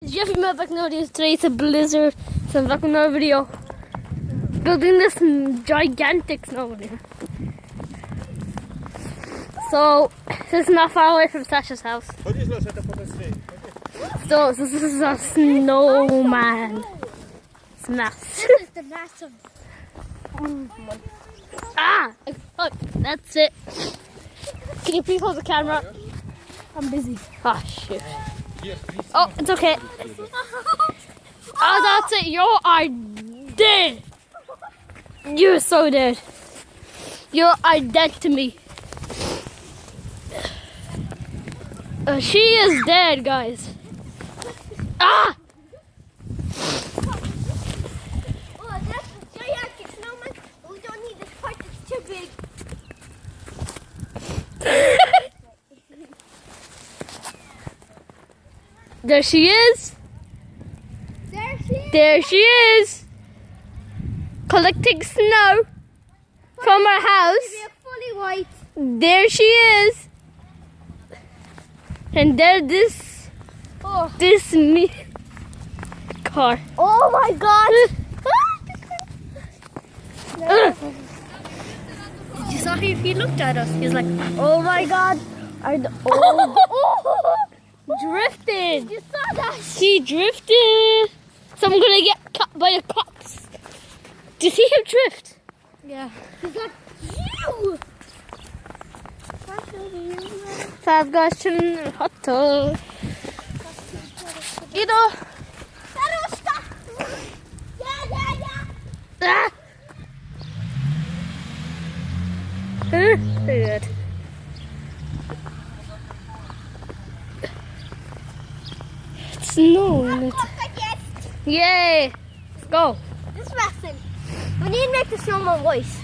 Jeffy made back now today. It's a blizzard. So I'm back with another video. Building this gigantic snow in here. So this is not far away from Sasha's house. So this is a snowman. It's massive. This is the massive. Ah! Oh, that's it. Can you please hold the camera? I'm busy. Oh shoot. Oh, it's okay. Oh, that's it. You are dead. You're so dead. You are dead to me. She is dead, guys. Ah! Oh, that's a gigantic snowman. We don't need this part. It's too big. There she is. There she is. There she is. Collecting snow from her house. Fully white. There she is. And there this me car. Oh my god. You saw he looked at us. He's like, oh my god. Drifted. You saw that? He drifted. So I'm gonna get caught by the cops. Do you see him drift? Yeah. He's like, you. Five guys chilling in a hot tub. You know. Stop. Yeah. Ah. Very good. It's snowing. Yay! Let's go. This lesson. We need to make the snowman voice.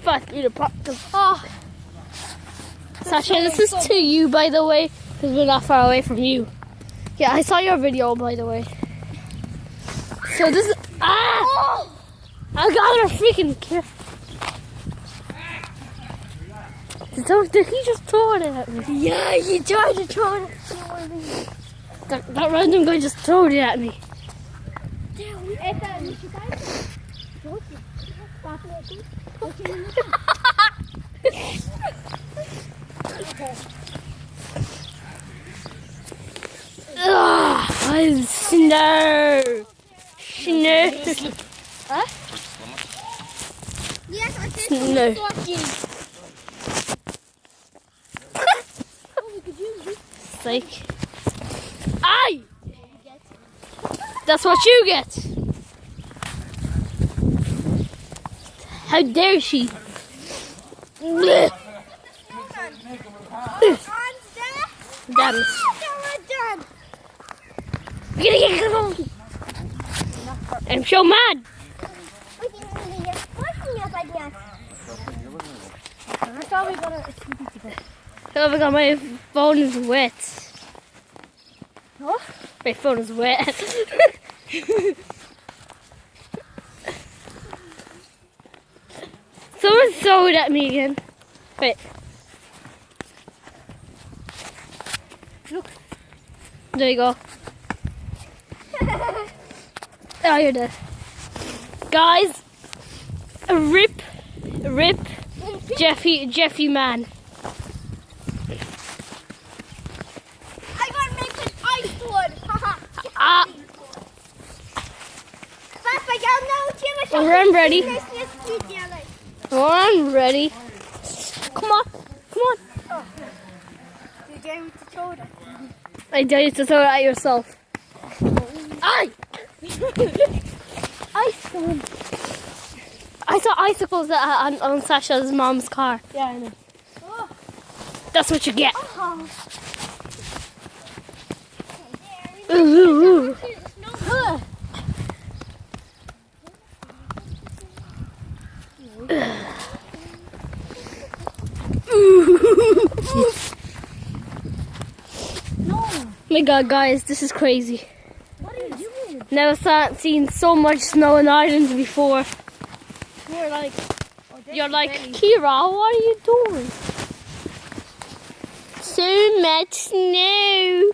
Fuck you to pop the. Oh. Sasha, this is to you, by the way, because we're not far away from you. Yeah, I saw your video, by the way. So this is. Ah! Oh. I got her freaking kill. Did he just throw it at me? Yeah, he tried to throw it. That random guy just threw it at me. Snow. Huh? Yes, I think No. Like, aye! That's what you get. How dare she? Blech. Damn it. I'm so mad. Oh my god, my phone is wet. What? My phone is wet. Someone threw it at me again. Wait. Look. There you go. Oh, you're dead. Guys, rip Jeffy man. I'm gonna make an ice one. Ah. I'm ready. I'm ready. Come on. You dare me to throw it? I dare you to throw it at yourself. Aye! I saw icicles on Sasha's mom's car. Yeah, I know. That's what you get. Ooh, ooh. My god, guys, this is crazy. What are you doing? Never seen so much snow in Ireland before. You're like, Kira, what are you doing? So much snow.